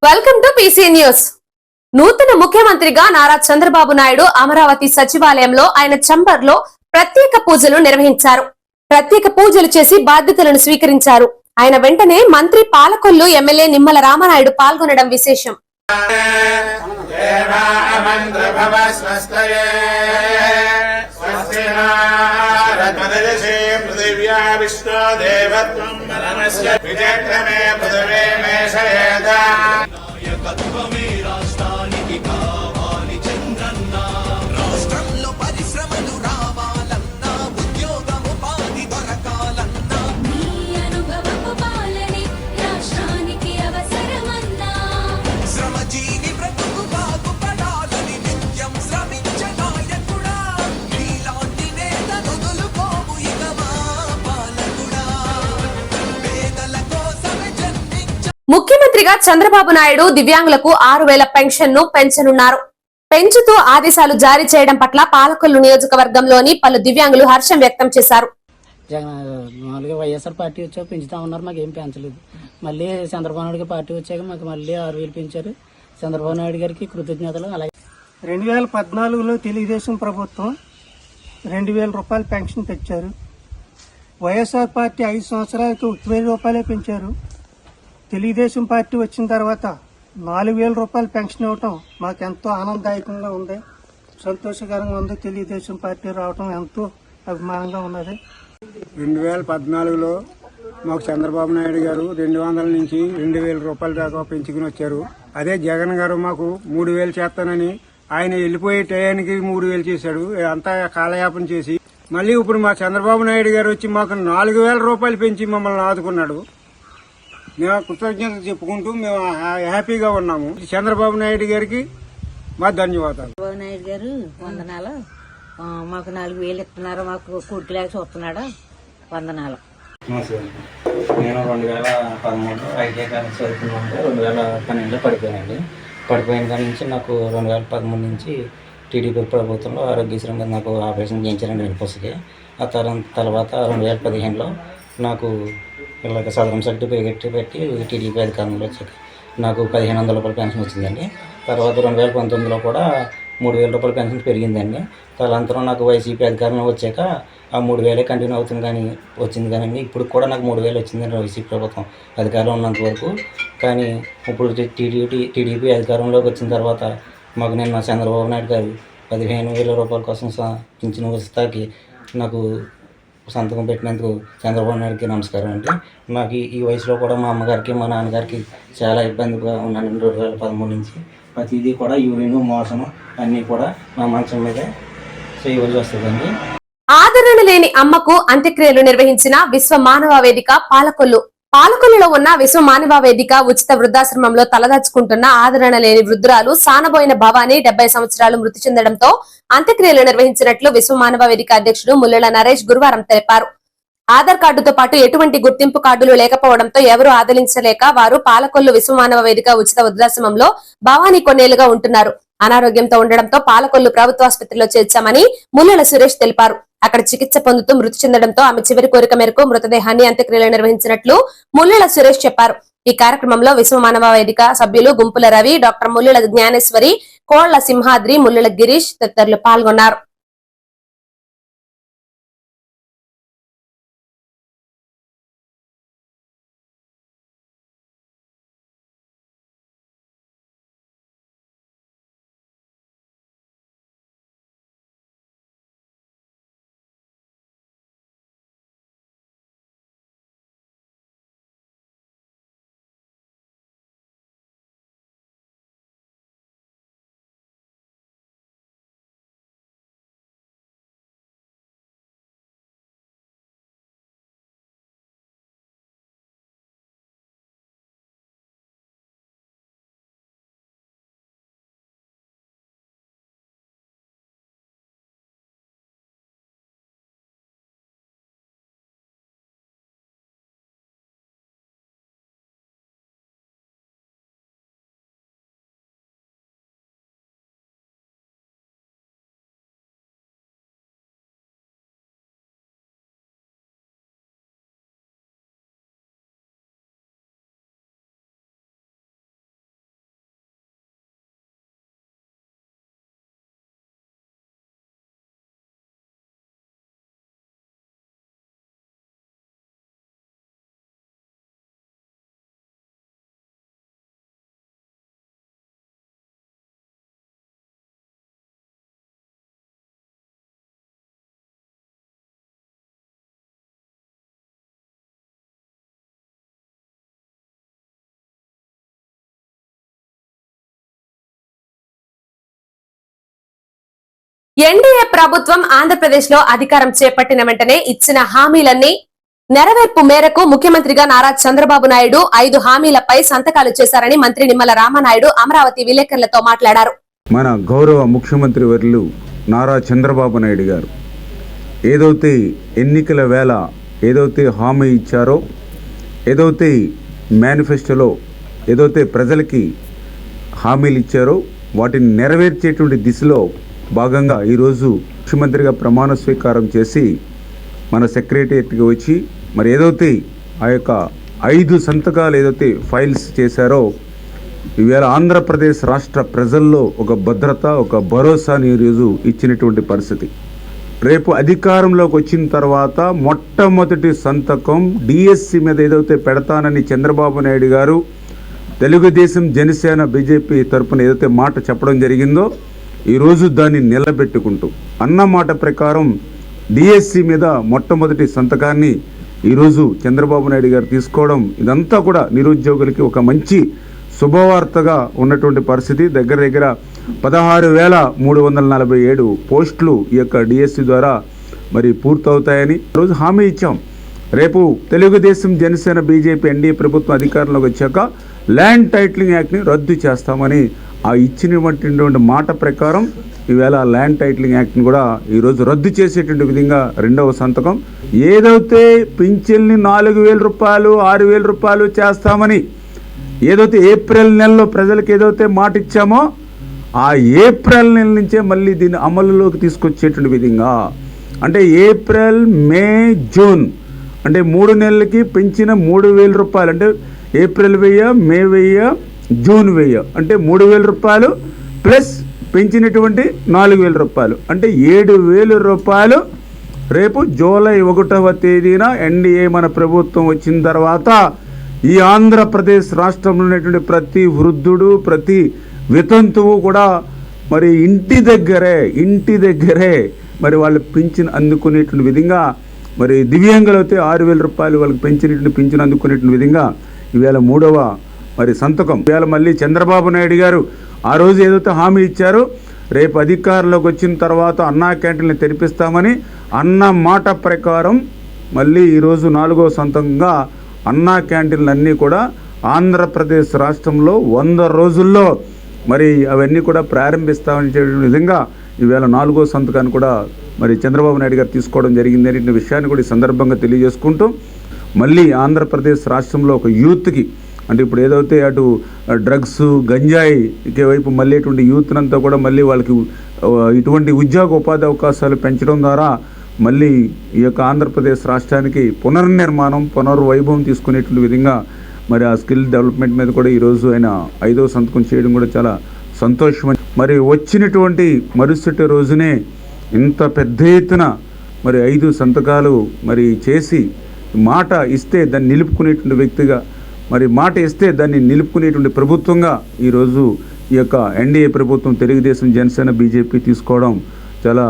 Welcome to PC news. నూతన ముఖ్యమంత్రిగా నారా చంద్రబాబు నాయుడు అమరావతి సచివాలయంలో ఆయన ఛంబర్లో ప్రత్యేక పూజలు నిర్వహించారు. ప్రత్యేక పూజలు చేసి బాధ్యతలను స్వీకరించారు. ఆయన వెంటనే మంత్రి పాలకొల్లు ఎమ్మెల్యే నిమ్మల రామనాయుడు పాల్గొనడం విశేషం. రాష్ట్రంలో పరిశ్రమలు రావాలన్నా ఉద్యోగము పాది దొరకాలన్నా నీ అనుభవపు పాలనే రాష్ట్రానికి అవసరమన్నా శ్రమజీవి బ్రతుకు బాగుపడాలని నిత్యం శ్రమించే నాయకుడా నీలాంటి నేత వదులుకోము ఇక మా పాలకుడా పేదల కోసమే జన్మించ ముఖ్యమంత్రిగా చంద్రబాబు నాయుడు దివ్యాంగులకు 6,000 పెన్షన్ ను పెంచనున్నారు. పెంచుతూ ఆదేశాలు జారీ చేయడం పట్ల పాలకొల్లు నియోజకవర్గంలోని పలు దివ్యాంగులు హర్షం వ్యక్తం చేశారు. మామూలుగా వైఎస్ఆర్ పార్టీ వచ్చాక పెంచుతా ఉన్నారు, మాకు ఏం పెంచలేదు. మళ్ళీ చంద్రబాబు నాయుడు పార్టీ వచ్చాక మాకు మళ్ళీ 6,000 పెంచారు. చంద్రబాబు నాయుడు గారికి కృతజ్ఞతలు. అలాగే 2014లో తెలుగుదేశం ప్రభుత్వం 2,000 రూపాయలు పెన్షన్ పెంచారు. వైఎస్ఆర్ పార్టీ 5 సంవత్సరాలకి 1,000 రూపాయలే పెంచారు. తెలుగుదేశం పార్టీ వచ్చిన తర్వాత 4,000 రూపాయలు పెన్షన్ ఇవ్వటం మాకు ఎంతో ఆనందదాయకంగా ఉంది, సంతోషకరంగా ఉంది. తెలుగుదేశం పార్టీ రావటం ఎంతో అభిమానంగా ఉన్నది. 2014లో మాకు చంద్రబాబు నాయుడు గారు 200 నుంచి 2,000 రూపాయల దాకా పెంచుకుని వచ్చారు. అదే జగన్ గారు మాకు 3,000 చేస్తానని ఆయన వెళ్ళిపోయే టయానికి 3,000 చేశాడు. అంతా కాలయాపన చేసి మళ్ళీ ఇప్పుడు మా చంద్రబాబు నాయుడు గారు వచ్చి మాకు 4,000 రూపాయలు పెంచి మమ్మల్ని ఆదుకున్నాడు. మేము కృతజ్ఞతలు చెప్పుకుంటూ మేము హ్యాపీగా ఉన్నాము. చంద్రబాబు నాయుడు గారికి మా ధన్యవాదాలు. చంద్రబాబు నాయుడు గారు వందనాలు. మాకు 4,000 ఇస్తున్నారు, మాకు కూడికిలాగా చూస్తున్నాడు. వందనాలు. నేను 2013 ఐటీఐ కాలేజ్ చదువుకున్నాను. 2012లో పడిపోయానండి. పడిపోయిన కాడి నుంచి నాకు 2013 నుంచి టీడీపీ ప్రభుత్వంలో ఆరోగ్యశ్రీ మీద నాకు ఆపరేషన్ చేయించారండి వెనుపూసకి. ఆ తర్వాత 2015లో నాకు ఇలాగ సదరం సర్టిఫికేట్ పెట్టి టీడీపీ అధికారంలో వచ్చాక నాకు 1,500 రూపాయల పెన్షన్ వచ్చిందండి. తర్వాత 2019లో కూడా 3,000 రూపాయల పెన్షన్ పెరిగిందండి. తదనంతరం నాకు వైసీపీ అధికారంలో వచ్చాక ఆ 3,000 కంటిన్యూ అవుతుంది కానీ వచ్చింది కానీ ఇప్పుడు కూడా నాకు 3,000 వచ్చిందండి వైసీపీ ప్రభుత్వం అధికారంలో ఉన్నంత వరకు. కానీ ఇప్పుడు టీడీపీ అధికారంలోకి వచ్చిన తర్వాత మాకు నిన్న చంద్రబాబు నాయుడు గారు 15,000 రూపాయల కోసం పింఛను వస్తాకి నాకు సంతకం పెట్టినందుకు చంద్రబాబు నాయుడుకి నమస్కారం అండి. నాకు ఈ వయసులో కూడా మా అమ్మగారికి మా నాన్నగారికి చాలా ఇబ్బందిగా ఉన్నాను. 2013 నుంచి ప్రతిదీ కూడా యూరిన్ మోసం అన్నీ కూడా మా మంచం మీదే చేయవలసి వస్తుందండి. ఆదరణ లేని అమ్మకు అంత్యక్రియలు నిర్వహించిన విశ్వ మానవ వేదిక పాలకొల్లు. పాలకొల్లులో ఉన్న విశ్వ మానవ వేదిక ఉచిత వృద్ధాశ్రమంలో తలదాచుకుంటున్న ఆదరణ లేని వృద్ధురాలు సానబోయిన భవానీ 70 సంవత్సరాలు మృతి చెందడంతో అంత్యక్రియలు నిర్వహించినట్లు విశ్వ మానవ వేదిక అధ్యక్షుడు ముల్లెల నరేష్ గురువారం తెలిపారు. ఆధార్ కార్డుతో పాటు ఎటువంటి గుర్తింపు కార్డులు లేకపోవడంతో ఎవరూ ఆదరించలేక వారు పాలకొల్లు విశ్వ మానవ వేదిక ఉచిత వృద్ధాశ్రమంలో భవానీ కొన్నేళ్లుగా ఉంటున్నారు. అనారోగ్యంతో ఉండడంతో పాలకొల్లు ప్రభుత్వ ఆసుపత్రిలో చేర్చామని ముల్లెల సురేష్ తెలిపారు. అక్కడ చికిత్స పొందుతూ మృతి చెందడంతో ఆమె చివరి కోరిక మేరకు మృతదేహాన్ని అంత్యక్రియలు నిర్వహించినట్లు ముల్లెల సురేష్ చెప్పారు. ఈ కార్యక్రమంలో విశ్వ మానవ వేదిక సభ్యులు గుంపుల రవి, డాక్టర్ ముల్లెల జ్ఞానేశ్వరి, కోళ్ల సింహాద్రి, ముల్లెల గిరీష్ తదితరులు పాల్గొన్నారు. ఎన్డీఏ ప్రభుత్వం ఆంధ్రప్రదేశ్ లో అధికారం చేపట్టిన వెంటనే ఇచ్చిన హామీలన్నీ నెరవేర్పు మేరకు ముఖ్యమంత్రిగా నారా చంద్రబాబు నాయుడు 5 హామీలపై సంతకాలు చేశారని మంత్రి నిమ్మల రామనాయుడు అమరావతి విలేకరులతో మాట్లాడారు. మన గౌరవ ముఖ్యమంత్రి వర్యులు నారా చంద్రబాబు నాయుడు గారు ఏదైతే ఎన్నికల వేళ ఏదైతే హామీ ఇచ్చారో, ఏదైతే మేనిఫెస్టోలో ఏదైతే ప్రజలకి హామీలు ఇచ్చారో వాటిని నెరవేర్చేటువంటి దిశలో భాగంగా ఈరోజు ముఖ్యమంత్రిగా ప్రమాణ స్వీకారం చేసి మన సెక్రటేరియట్కి వచ్చి మరి ఏదైతే ఆ యొక్క 5 సంతకాలు ఏదైతే ఫైల్స్ చేశారో ఈవేళ ఆంధ్రప్రదేశ్ రాష్ట్ర ప్రజల్లో ఒక భద్రత, ఒక భరోసాని ఈరోజు ఇచ్చినటువంటి పరిస్థితి. రేపు అధికారంలోకి వచ్చిన తర్వాత మొట్టమొదటి సంతకం డిఎస్సి మీద ఏదైతే పెడతానని చంద్రబాబు నాయుడు గారు తెలుగుదేశం, జనసేన, బీజేపీ తరపున ఏదైతే మాట చెప్పడం జరిగిందో ఈరోజు దాన్ని నిలబెట్టుకుంటూ అన్న మాట ప్రకారం డిఎస్సి మీద మొట్టమొదటి సంతకాన్ని ఈరోజు చంద్రబాబు నాయుడు గారు తీసుకోవడం, ఇదంతా కూడా నిరుద్యోగులకి ఒక మంచి శుభవార్తగా ఉన్నటువంటి పరిస్థితి. దగ్గర దగ్గర 16,347 పోస్టులు ఈ యొక్క డిఎస్సి ద్వారా మరి పూర్తవుతాయని ఈరోజు హామీ ఇచ్చాం. రేపు తెలుగుదేశం, జనసేన, బీజేపీ, ఎన్డీఏ ప్రభుత్వం అధికారంలోకి వచ్చాక ల్యాండ్ టైటిలింగ్ యాక్ట్ని రద్దు చేస్తామని ఆ ఇచ్చినటువంటి మాట ప్రకారం ఈవేళ ల్యాండ్ టైటిలింగ్ యాక్ట్ని కూడా ఈరోజు రద్దు చేసేటువంటి విధంగా 2వ సంతకం. ఏదైతే పింఛన్ని 4,000 రూపాయలు, 6,000 రూపాయలు చేస్తామని ఏదైతే ఏప్రిల్ నెలలో ప్రజలకు ఏదైతే మాట ఇచ్చామో ఆ ఏప్రిల్ నెల నుంచే మళ్ళీ దీన్ని అమలులోకి తీసుకొచ్చేటువంటి విధంగా, అంటే ఏప్రిల్, మే, జూన్ అంటే 3 నెలలకి పెంచిన 3,000 రూపాయలు, అంటే ఏప్రిల్ 1000, మే 1000, జూన్ 1000 అంటే 3,000 రూపాయలు ప్లస్ పెంచినటువంటి 4,000 రూపాయలు అంటే 7,000 రూపాయలు రేపు జూలై 1వ తేదీన ఎన్డీఏ మన ప్రభుత్వం వచ్చిన తర్వాత ఈ ఆంధ్రప్రదేశ్ రాష్ట్రంలో ఉన్నటువంటి ప్రతి వృద్ధుడు, ప్రతి వితంతువు కూడా మరి ఇంటి దగ్గరే మరి వాళ్ళు పింఛన్ అందుకునేటువంటి విధంగా, మరి దివ్యాంగులు అయితే 6,000 రూపాయలు వాళ్ళకి పెంచినటువంటి పింఛన్ అందుకునేటువంటి విధంగా ఈవేళ 3వ మరి సంతకం. ఈవేళ మళ్ళీ చంద్రబాబు నాయుడు గారు ఆ రోజు ఏదైతే హామీ ఇచ్చారో రేపు అధికారంలోకి వచ్చిన తర్వాత అన్నా క్యాంటీన్లు తెరిపిస్తామని అన్న మాట ప్రకారం మళ్ళీ ఈరోజు 4వ సంతకంగా అన్నా క్యాంటీన్లు అన్నీ కూడా ఆంధ్రప్రదేశ్ రాష్ట్రంలో 100 రోజుల్లో మరి అవన్నీ కూడా ప్రారంభిస్తామని విధంగా ఈవేళ 4వ సంతకాన్ని కూడా మరి చంద్రబాబు నాయుడు గారు తీసుకోవడం జరిగింది అనే విషయాన్ని కూడా ఈ సందర్భంగా తెలియజేసుకుంటూ మళ్ళీ ఆంధ్రప్రదేశ్ రాష్ట్రంలో ఒక యూత్కి, అంటే ఇప్పుడు ఏదైతే అటు డ్రగ్స్, గంజాయి వైపు మళ్ళీ ఇటువంటి యూత్నంతా కూడా మళ్ళీ వాళ్ళకి ఇటువంటి ఉద్యోగ ఉపాధి అవకాశాలు పెంచడం ద్వారా మళ్ళీ ఈ యొక్క ఆంధ్రప్రదేశ్ రాష్ట్రానికి పునర్నిర్మాణం, పునర్వైభవం తీసుకునేటువంటి విధంగా మరి ఆ స్కిల్ డెవలప్మెంట్ మీద కూడా ఈరోజు ఆయన 5వ సంతకం చేయడం కూడా చాలా సంతోషం. మరి వచ్చినటువంటి మరుసటి రోజునే ఇంత పెద్ద ఎత్తున మరి 5 సంతకాలు మరి చేసి మాట ఇస్తే దాన్ని నిలుపుకునేటువంటి వ్యక్తిగా, మరి మాట ఇస్తే దాన్ని నిలుపుకునేటువంటి ప్రభుత్వంగా ఈరోజు ఈ యొక్క ఎన్డీఏ ప్రభుత్వం తెలుగుదేశం, జనసేన, బీజేపీ తీసుకోవడం చాలా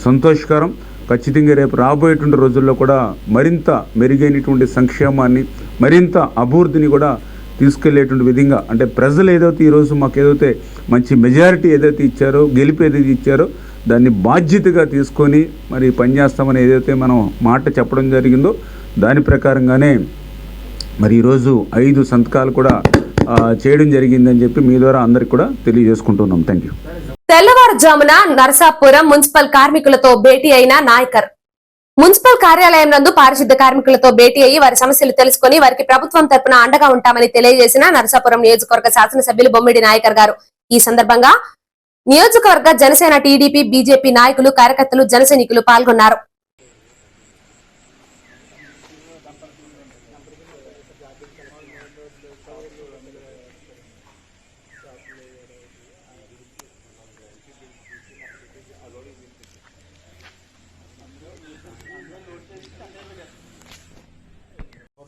సంతోషకరం. ఖచ్చితంగా రేపు రాబోయేటువంటి రోజుల్లో కూడా మరింత మెరుగైనటువంటి సంక్షేమాన్ని, మరింత అభివృద్ధిని కూడా తీసుకెళ్లేటువంటి విధంగా, అంటే ప్రజలు ఏదైతే ఈరోజు మాకు ఏదైతే మంచి మెజారిటీ ఏదైతే ఇచ్చారో, గెలిపి ఏదైతే ఇచ్చారో దాన్ని బాధ్యతగా తీసుకొని మరి పనిచేస్తామని ఏదైతే మనం మాట చెప్పడం జరిగిందో దాని ప్రకారంగానే మరి ఈరోజు 5 సంతకాలు కూడా చేయడం జరిగిందని చెప్పి మీ ద్వారా అందరికి కూడా తెలియజేసుకుంటున్నాం. Thank you. తెల్లవారుజామున నరసాపురం మున్సిపల్ కార్మికులతో భేటీ అయిన నాయకర్. మున్సిపల్ కార్యాలయం నందు పారిశుద్ధ కార్మికులతో భేటీ అయ్యి వారి సమస్యలు తెలుసుకుని వారికి ప్రభుత్వం తరపున అండగా ఉంటామని తెలియజేసిన నరసాపురం నియోజకవర్గ శాసనసభ్యులు బొమ్మిడి నాయకర్ గారు. ఈ సందర్భంగా నియోజకవర్గ జనసేన, టీడీపీ, బీజేపీ నాయకులు, కార్యకర్తలు, జనసైనికులు పాల్గొన్నారు.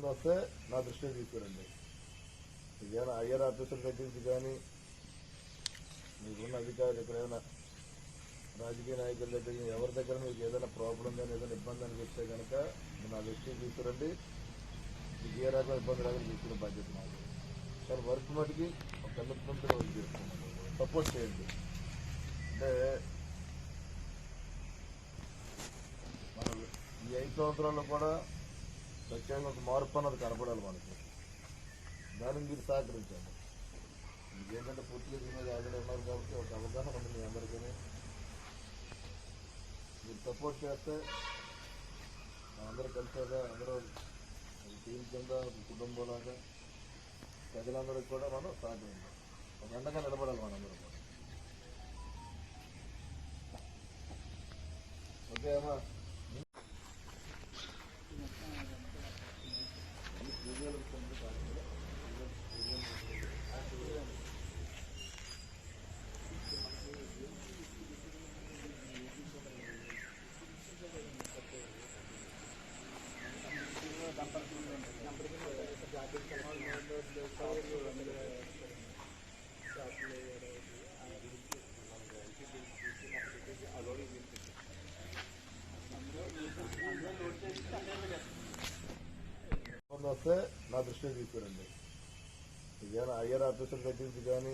వస్తే నా దృష్టికి తీసుకురండి. ఇదేనా ఐఆర్ ఆఫీసర్ దగ్గరికి కానీ మీకున్న అధికారులు ఎక్కడైనా రాజకీయ నాయకుల దగ్గర ఎవరి దగ్గర మీకు ఏదైనా ప్రాబ్లం కానీ ఏదైనా ఇబ్బంది అనిపిస్తే కనుక నా దృష్టికి తీసుకురండి. మీకు ఏ రకమైన ఇబ్బంది రాకుండా తీసుకునే బాధ్యత నాకు. కానీ వర్క్ మటుకి ఒక కమిట్మెంట్గా వర్క్ చేస్తున్నాను. సపోర్ట్ చేయండి. అంటే ఈ 5 సంవత్సరాల్లో కూడా ప్రత్యేకంగా ఒక మార్పు అన్నది కనపడాలి మనకి. దానికి మీరు సహకరించండి. మీకేంటంటే పూర్తిగా దీని మీద ఆల్రెడీ ఉన్నారు కాబట్టి ఒక అవగాహన ఉంది మీ అందరికీ. మీరు సపోర్ట్ చేస్తే అందరూ కలిసేగా, అందరూ టీం కింద కుటుంబంలాగా ప్రజలందరికీ కూడా మనం సహకరించాం. ఒక అండగా నిలబడాలి మనందరూ కూడా. ఓకే అమ్మా. వస్తే నా దృష్టికి తీసుకురండి. ఏదైనా హయ్యర్ ఆఫీసర్ దగ్గర నుంచి కానీ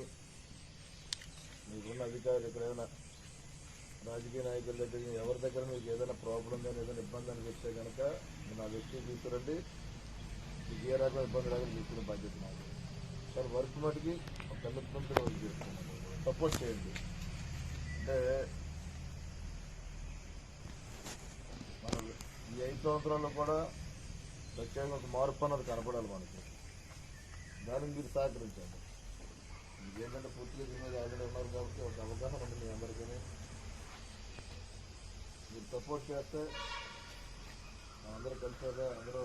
మీకున్న అధికారులు ఎక్కడైనా రాజకీయ నాయకుల దగ్గర ఎవరి దగ్గర మీకు ఏదైనా ప్రాబ్లం కానీ ఏదైనా ఇబ్బంది అని చెప్తే కనుక నా దృష్టికి తీసుకురండి. మీకు ఏ రకమైన ఇబ్బంది రాకుండా తీసుకునే బాధ్యత నాకు. సార్ వర్క్ మటుకి ఒక కమిట్మెంట్ వర్క్ చేస్తున్నాను. సపోర్ట్ చేయండి. అంటే మనం ఈ 5 సంవత్సరాల్లో కూడా ప్రత్యేకంగా ఒక మార్పు అన్నది కనపడాలి మనకి. దానికి మీరు సహకరించండి. మీకేంటంటే పూర్తిగా దీని మీద ఆల్రెడీ ఉన్నారు కాబట్టి ఒక అవగాహన ఉంది మీ అందరికీ. మీరు సపోర్ట్ చేస్తే అందరూ కలిసేగా, అందరూ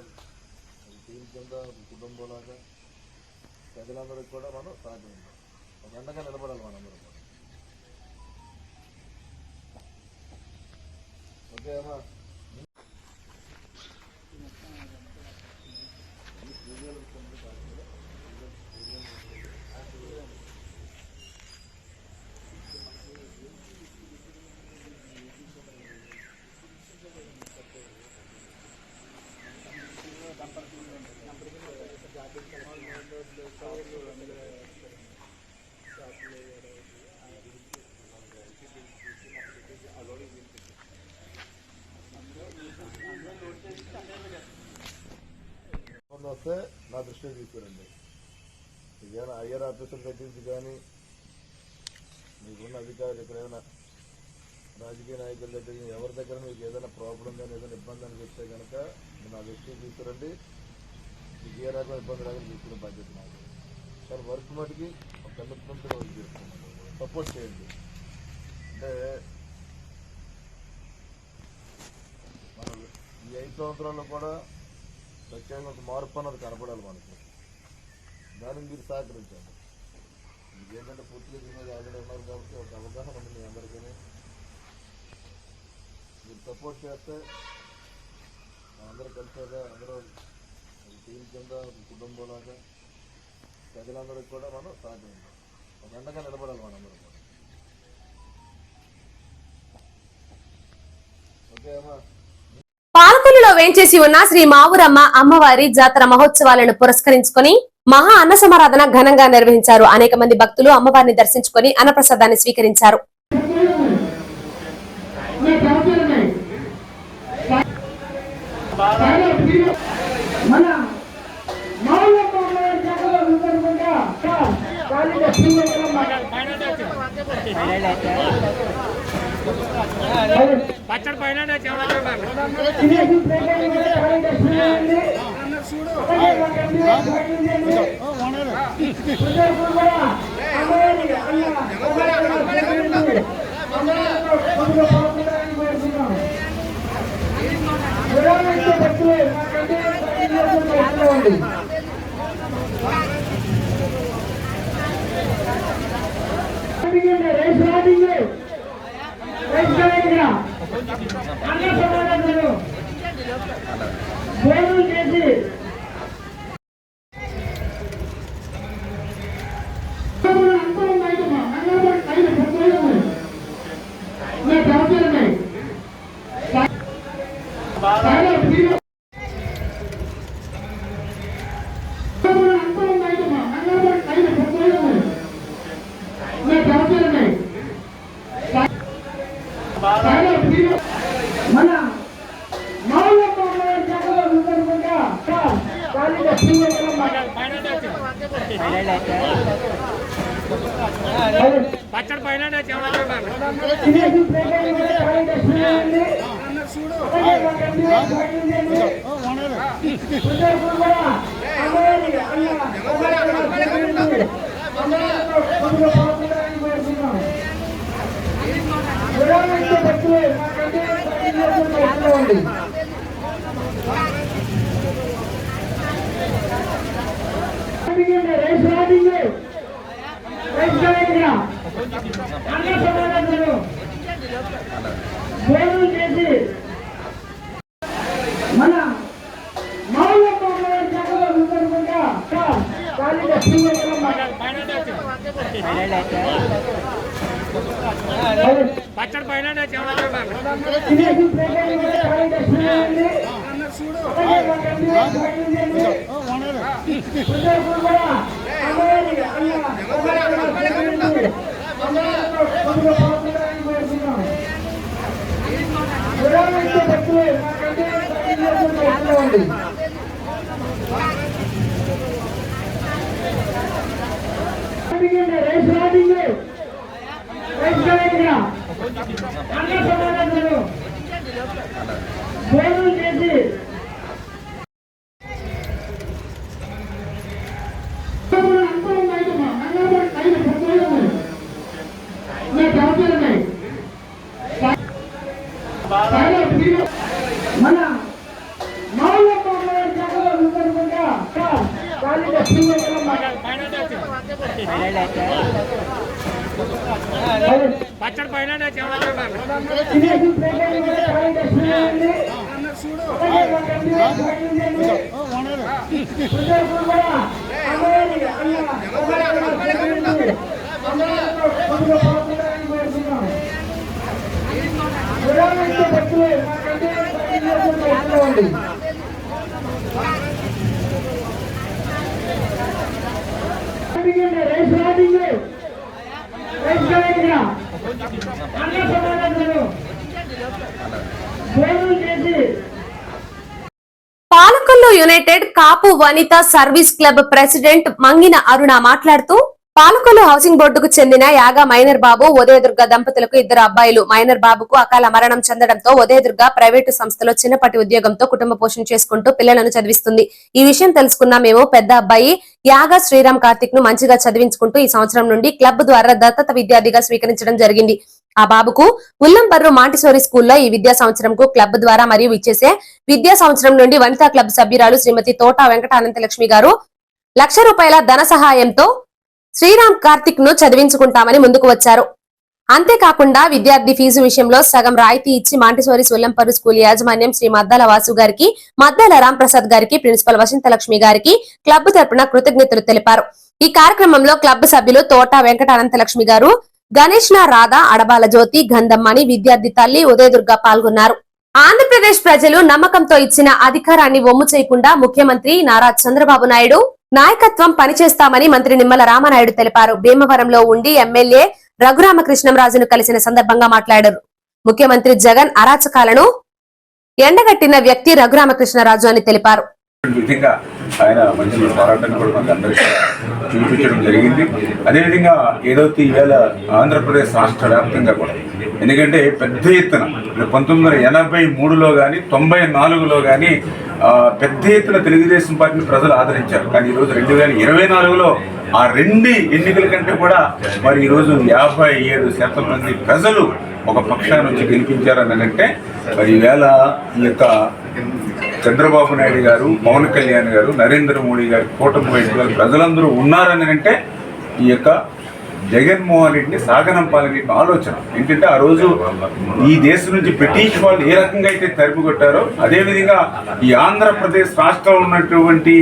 టీం కింద కుటుంబంలాగా ప్రజలందరికీ కూడా మనం సహకరించాం. ఒక అండగా నిలబడాలి మనందరూ కూడా. ఓకే అమ్మా. వస్తే నా దృష్టికి తీసుకురండి. ఏదైనా హయ్యర్ ఆఫీసర్ దగ్గర నుంచి కానీ మీకున్న అధికారులు ఎక్కడైనా రాజకీయ నాయకుల దగ్గర ఎవరి దగ్గర మీకు ఏదైనా ప్రాబ్లం కానీ ఏదైనా ఇబ్బంది అని చెప్తే కనుక నా దృష్టికి తీసుకురండి. మీకు ఏ రకమైన ఇబ్బంది రాకుండా తీసుకునే బాధ్యత నాకు. సార్ వర్క్ మటుకి ఒక కమిట్మెంట్ వర్క్ చేస్తున్నాను. సపోర్ట్ చేయండి. అంటే మనం ఈ 5 సంవత్సరాల్లో కూడా ప్రత్యేకంగా ఒక మార్పు అన్నది కనపడాలి మనకి. దానికి మీరు సహకరించండి. మీకేంటంటే పూర్తిగా దీని మీద ఆల్రెడీ ఉన్నారు కాబట్టి ఒక అవగాహన ఉంది మీ అందరికీ. మీరు సపోర్ట్ చేస్తే అందరూ కలిసేగా, అందరూ టీం కింద కుటుంబంలాగా ప్రజలందరికీ కూడా మనం సహకరించాం. ఒక అండగా నిలబడాలి మనందరూ కూడా. ఓకే అమ్మా. పాలకొల్లులో వేంచేసి ఉన్న శ్రీ మావురమ్మ అమ్మవారి జాతర మహోత్సవాలను పురస్కరించుకొని మహా అన్న సమారాధన ఘనంగా నిర్వహించారు. అనేక మంది భక్తులు అమ్మవారిని దర్శించుకొని అన్నప్రసాదాన్ని స్వీకరించారు. మన పాలకొల్లు యునైటెడ్ కాపు వనిత సర్వీస్ క్లబ్ ప్రెసిడెంట్ మంగిన అరుణ మాట్లాడుతూ పాలకొల్లు హౌసింగ్ బోర్డుకు చెందిన యాగా మైనర్ బాబు ఉదయదుర్గ దంపతులకు 2 అబ్బాయిలు. మైనర్ బాబుకు అకాల మరణం చెందడంతో ఉదయదుర్గ ప్రైవేటు సంస్థలో చిన్నపాటి ఉద్యోగంతో కుటుంబ పోషణ చేసుకుంటూ పిల్లలను చదివిస్తుంది. ఈ విషయం తెలుసుకున్న మేము పెద్ద అబ్బాయి యాగా శ్రీరామ్ కార్తిక్ ను మంచిగా చదివించుకుంటూ ఈ సంవత్సరం నుండి క్లబ్ ద్వారా దత్తత విద్యార్థిగా స్వీకరించడం జరిగింది. ఆ బాబుకు ఉల్లంపర్రు మాంటిసోరి స్కూల్లో ఈ విద్యా సంవత్సరంకు క్లబ్ ద్వారా మరియు ఇచ్చేసే విద్యా సంవత్సరం నుండి వనితా క్లబ్ సభ్యురాలు శ్రీమతి తోట వెంకట అనంతలక్ష్మి గారు ₹1,00,000 ధన సహాయంతో శ్రీరామ్ కార్తిక్ ను చదివించుకుంటామని ముందుకు వచ్చారు. అంతేకాకుండా విద్యార్థి ఫీజు విషయంలో సగం రాయితీ ఇచ్చి మాంటిసోరి ఉల్లంపర్రు స్కూల్ యాజమాన్యం శ్రీ మద్దాల వాసు గారికి, మద్దాల రాంప్రసాద్ గారికి, ప్రిన్సిపల్ వసంతలక్ష్మి గారికి క్లబ్ తరపున కృతజ్ఞతలు తెలిపారు. ఈ కార్యక్రమంలో క్లబ్ సభ్యులు తోట వెంకట అనంతలక్ష్మి గారు, గణేష్ రాధా, అడబాల జ్యోతి, గంధమ్మని, విద్యార్థి తల్లి ఉదయదుర్గ పాల్గొన్నారు. ఆంధ్రప్రదేశ్ ప్రజలు నమ్మకంతో ఇచ్చిన అధికారాన్ని వమ్ము చేయకుండా ముఖ్యమంత్రి నారా చంద్రబాబు నాయుడు నాయకత్వం పనిచేస్తామని మంత్రి నిమ్మల రామనాయుడు తెలిపారు. భీమవరంలో ఉండి ఎమ్మెల్యే రఘురామకృష్ణంరాజును కలిసిన సందర్భంగా మాట్లాడారు. ముఖ్యమంత్రి జగన్ అరాచకాలను ఎండగట్టిన వ్యక్తి రఘురామకృష్ణరాజు అని తెలిపారు. విధంగా ఆయన మంచి పోరాటాన్ని కూడా మనకు అందరికీ చూపించడం జరిగింది. అదేవిధంగా ఏదైతే ఈవేళ ఆంధ్రప్రదేశ్ రాష్ట్ర వ్యాప్తంగా కూడా, ఎందుకంటే పెద్ద ఎత్తున 1983లో కానీ 94లో కానీ పెద్ద ఎత్తున తెలుగుదేశం పార్టీని ప్రజలు ఆదరించారు. కానీ ఈరోజు 2024లో ఆ 2 ఎన్నికల కంటే కూడా మరి ఈరోజు 57% మంది ప్రజలు ఒక పక్షాన్ని వచ్చి గెలిపించారని అంటే మరి ఈవేళ ఈ యొక్క చంద్రబాబు నాయుడు గారు, పవన్ కళ్యాణ్ గారు, నరేంద్ర మోడీ గారు కూటమి వైపు ప్రజలందరూ ఉన్నారని అంటే ఈ యొక్క జగన్మోహన్ రెడ్డిని సాగనంపాలని ఆలోచన ఏంటంటే ఆ రోజు ఈ దేశం నుంచి బ్రిటిష్ వాళ్ళు ఏ రకంగా అయితే తరిమి కొట్టారో అదేవిధంగా ఈ ఆంధ్రప్రదేశ్ రాష్ట్రంలో ఉన్నటువంటి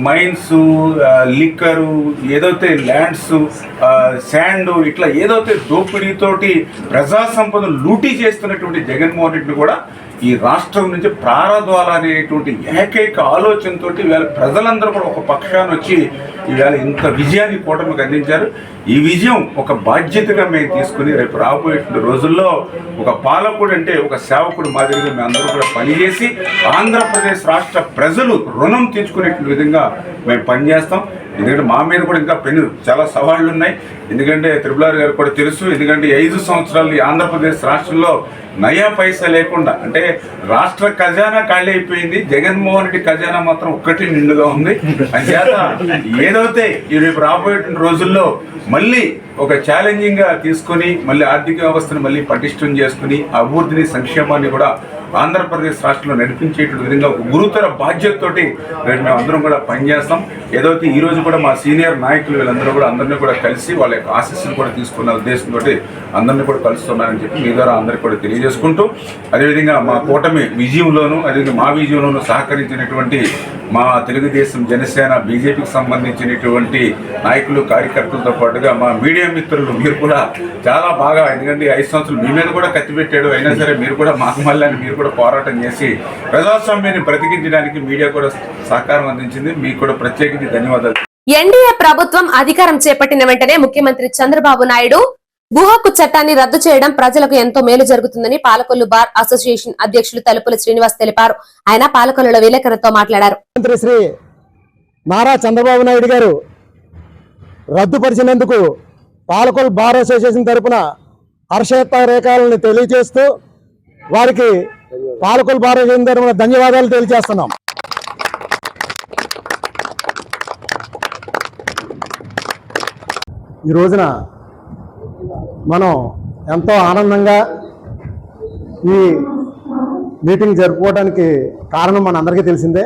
మైన్స్, లిక్కరు, ఏదైతే ల్యాండ్స్, శాండ్, ఇట్లా ఏదైతే దోపిడీతోటి ప్రజా సంపదను లూటీ చేస్తున్నటువంటి జగన్మోహన్ రెడ్డిని కూడా ఈ రాష్ట్రం నుంచి ప్రారద్వాలనేటువంటి ఏకైక ఆలోచనతో ఇవాళ ప్రజలందరూ కూడా ఒక పక్షాన్ని వచ్చి ఇవాళ ఇంత విజయాన్ని కూటమికి అందించారు. ఈ విజయం ఒక బాధ్యతగా మేము తీసుకుని రేపు రాబోయే రోజుల్లో ఒక పాలకుడు అంటే ఒక సేవకుడు మాదిరిగా మేము అందరూ కూడా పనిచేసి ఆంధ్రప్రదేశ్ రాష్ట్ర ప్రజలు రుణం తీర్చుకునేటువంటి విధంగా మేము పనిచేస్తాం. ఎందుకంటే మా మీద కూడా ఇంకా చాలా సవాళ్లు ఉన్నాయి. ఎందుకంటే త్రిపులార్ గారు కూడా తెలుసు. ఎందుకంటే 5 సంవత్సరాలు ఈ ఆంధ్రప్రదేశ్ రాష్ట్రంలో నయా పైసా లేకుండా అంటే రాష్ట్ర ఖజానా ఖాళీ అయిపోయింది. జగన్మోహన్ రెడ్డి ఖజానా మాత్రం ఒక్కటి నిండుగా ఉంది. అంచేత ఏదైతే రేపు రాబోయే రోజుల్లో మళ్ళీ ఒక ఛాలెంజింగ్ గా తీసుకొని మళ్ళీ ఆర్థిక వ్యవస్థను మళ్ళీ పటిష్టం చేసుకుని అభివృద్ధిని సంక్షేమాన్ని కూడా ఆంధ్రప్రదేశ్ రాష్ట్రంలో నడిపించేటువంటి విధంగా ఒక గురుతర బాధ్యతతోటి రేపు మేము అందరం కూడా పనిచేస్తాం. ఏదైతే ఈ రోజు కూడా మా సీనియర్ నాయకులు వీళ్ళందరూ కూడా అందరినీ కూడా కలిసి వాళ్ళ యొక్క ఆశీస్సులు కూడా తీసుకున్న ఉద్దేశంతో అందరినీ కూడా కలుస్తున్నారని చెప్పి మీ ద్వారా అందరికీ కూడా తెలియజేసుకుంటూ, అదేవిధంగా మా కూటమి విజయంలోనూ అదేవిధంగా మా విజయంలోనూ సహకరించినటువంటి మా తెలుగుదేశం, జనసేన, బీజేపీకి సంబంధించినటువంటి నాయకులు, కార్యకర్తలతో పాటుగా మా మీడియా మిత్రులు మీరు కూడా చాలా బాగా, ఎందుకంటే 5 సంవత్సరాలు మీ మీద కూడా కత్తి పెట్టాడు, అయినా సరే మీరు కూడా మాకు మళ్ళీ మీరు కూడా పోరాటం చేసి ప్రజాస్వామ్యాన్ని బ్రతికించడానికి మీడియా కూడా సహకారం అందించింది. మీకు కూడా ప్రత్యేకించి ధన్యవాదాలు. ఎన్డీఏ ప్రభుత్వం అధికారం చేపట్టిన వెంటనే ముఖ్యమంత్రి చంద్రబాబు నాయుడు భూ హక్కు చట్టాన్ని రద్దు చేయడం ప్రజలకు ఎంతో మేలు జరుగుతుందని పాలకొల్లు బార్ అసోసియేషన్ అధ్యక్షులు తలుపుల శ్రీనివాస్ తెలిపారు. ఆయన పాలకొల్లులో విలేకరులతో మాట్లాడారు. మంత్రి శ్రీ నారా చంద్రబాబు నాయుడు గారు రద్దుపరిచినందుకు పాలకొల్లు బార్ అసోసియేషన్ తరపున హర్షోత్రేకాలను తెలియజేస్తూ వారికి పాలకొల్లు బార్ అసోసియేషన్ తరపున ధన్యవాదాలు తెలియజేస్తున్నాం. ఈ రోజున మనం ఎంతో ఆనందంగా ఈ మీటింగ్ జరుపుకోవడానికి కారణం మనందరికీ తెలిసిందే.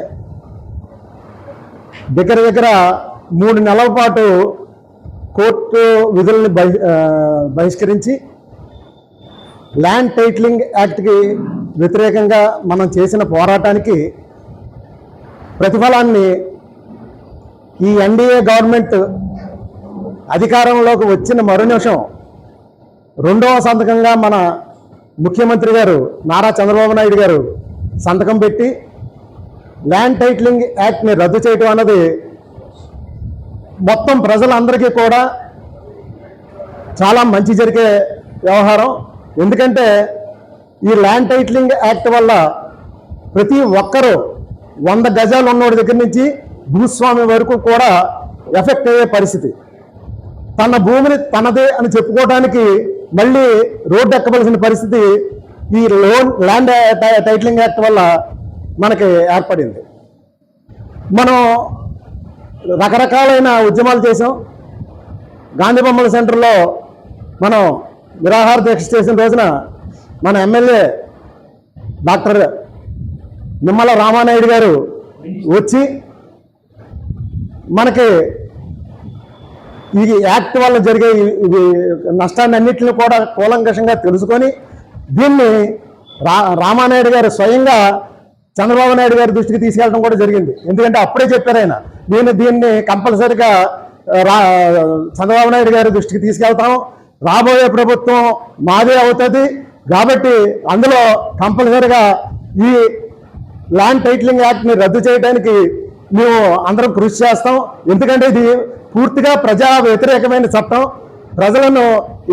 దగ్గర 3 నెలల పాటు కోర్టు విధుల్ని బహిష్కరించి ల్యాండ్ టైటిలింగ్ యాక్ట్కి వ్యతిరేకంగా మనం చేసిన పోరాటానికి ప్రతిఫలాన్ని ఈ ఎన్డీఏ గవర్నమెంట్ అధికారంలోకి వచ్చిన మరునిమిషం 2వ సంతకంగా మన ముఖ్యమంత్రి గారు నారా చంద్రబాబు నాయుడు గారు సంతకం పెట్టి ల్యాండ్ టైటిలింగ్ యాక్ట్ని రద్దు చేయడం అన్నది మొత్తం ప్రజలందరికీ కూడా చాలా మంచి జరిగే వ్యవహారం. ఎందుకంటే ఈ ల్యాండ్ టైటిలింగ్ యాక్ట్ వల్ల ప్రతి ఒక్కరూ 100 గజాలు ఉన్నోడి దగ్గర నుంచి భూస్వామి వరకు కూడా ఎఫెక్ట్ అయ్యే పరిస్థితి. తన భూమిని తనదే అని చెప్పుకోవడానికి మళ్ళీ రోడ్డు ఎక్కవలసిన పరిస్థితి ఈ ల్యాండ్ టైటిలింగ్ యాక్ట్ వల్ల మనకి ఏర్పడింది. మనం రకరకాలైన ఉద్యమాలు చేసాం. గాంధీ బొమ్మల సెంటర్లో మనం నిరాహార దీక్ష చేసిన రోజున మన ఎమ్మెల్యే డాక్టర్ నిమ్మల రామానాయుడు గారు వచ్చి మనకి ఈ యాక్ట్ వల్ల జరిగే నష్టాన్ని అన్నింటినీ కూడా కూలంకషంగా తెలుసుకొని దీన్ని రామానాయుడు గారు స్వయంగా చంద్రబాబు నాయుడు గారి దృష్టికి తీసుకెళ్ళడం కూడా జరిగింది. ఎందుకంటే అప్పుడే చెప్పారు ఆయన, దీన్ని కంపల్సరిగా చంద్రబాబు నాయుడు గారి దృష్టికి తీసుకెళ్తాం, రాబోయే ప్రభుత్వం మాదే అవుతుంది కాబట్టి అందులో కంపల్సరిగా ఈ ల్యాండ్ టైటిలింగ్ యాక్ట్ని రద్దు చేయడానికి మేము అందరం కృషి చేస్తాం. ఎందుకంటే ఇది పూర్తిగా ప్రజా వ్యతిరేకమైన చట్టం, ప్రజలను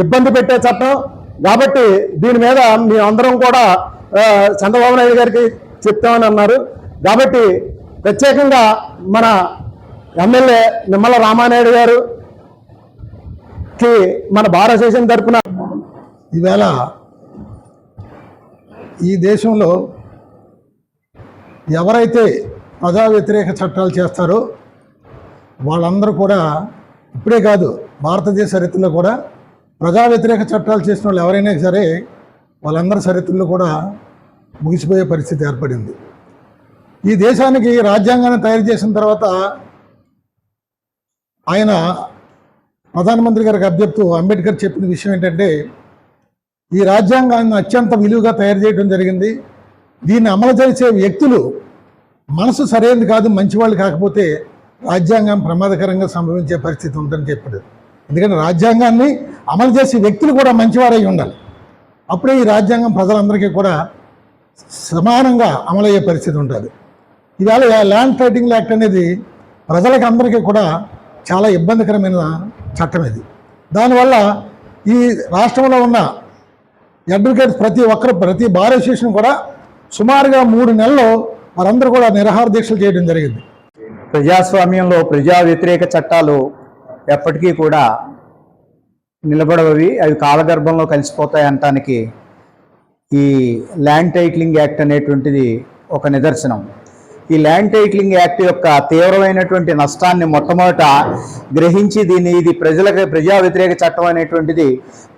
ఇబ్బంది పెట్టే చట్టం కాబట్టి దీని మీద మేము అందరం కూడా చంద్రబాబు నాయుడు గారికి చెప్తామని అన్నారు. కాబట్టి ప్రత్యేకంగా మన ఎమ్మెల్యే నిమ్మల రామానాయుడు గారికి మన బార్ అసోసియేషన్ తరఫున ఈవేళ ఈ దేశంలో ఎవరైతే ప్రజా వ్యతిరేక చట్టాలు చేస్తారో వాళ్ళందరూ కూడా ఇప్పుడే కాదు భారతదేశ చరిత్రలో కూడా ప్రజా వ్యతిరేక చట్టాలు చేసిన వాళ్ళు ఎవరైనా సరే వాళ్ళందరి చరిత్రలో కూడా ముగిసిపోయే పరిస్థితి ఏర్పడింది. ఈ దేశానికి రాజ్యాంగాన్ని తయారు చేసిన తర్వాత ఆయన ప్రధానమంత్రి గారికి అభ్యర్థి అంబేద్కర్ చెప్పిన విషయం ఏంటంటే ఈ రాజ్యాంగాన్ని అత్యంత విలువగా తయారు చేయడం జరిగింది. దీన్ని అమలు చేసే వ్యక్తులు మనసు సరైనది కాదు, మంచివాళ్ళు కాకపోతే రాజ్యాంగం ప్రమాదకరంగా సంభవించే పరిస్థితి ఉందని చెప్పాడు. ఎందుకంటే రాజ్యాంగాన్ని అమలు చేసే వ్యక్తులు కూడా మంచివారై ఉండాలి. అప్పుడే ఈ రాజ్యాంగం ప్రజలందరికీ కూడా సమానంగా అమలయ్యే పరిస్థితి ఉంటుంది. ఇవాళ ల్యాండ్ టైటిలింగ్ యాక్ట్ అనేది ప్రజలకు అందరికీ కూడా చాలా ఇబ్బందికరమైన చట్టం ఇది. దానివల్ల ఈ రాష్ట్రంలో ఉన్న అడ్వకేట్స్ ప్రతి బార్ అసోసియేషన్ కూడా సుమారుగా 3 నెలలు వారందరూ కూడా నిరాహార దీక్షలు చేయడం జరిగింది. ప్రజాస్వామ్యంలో ప్రజా వ్యతిరేక చట్టాలు ఎప్పటికీ కూడా నిలబడవి, అవి కాలగర్భంలో కలిసిపోతాయి అనటానికి ఈ ల్యాండ్ టైటిలింగ్ యాక్ట్ అనేటువంటిది ఒక నిదర్శనం. ఈ ల్యాండ్ టైటిలింగ్ యాక్ట్ యొక్క తీవ్రమైనటువంటి నష్టాన్ని మొట్టమొదట గ్రహించి ఇది ప్రజా వ్యతిరేక చట్టం అనేటువంటిది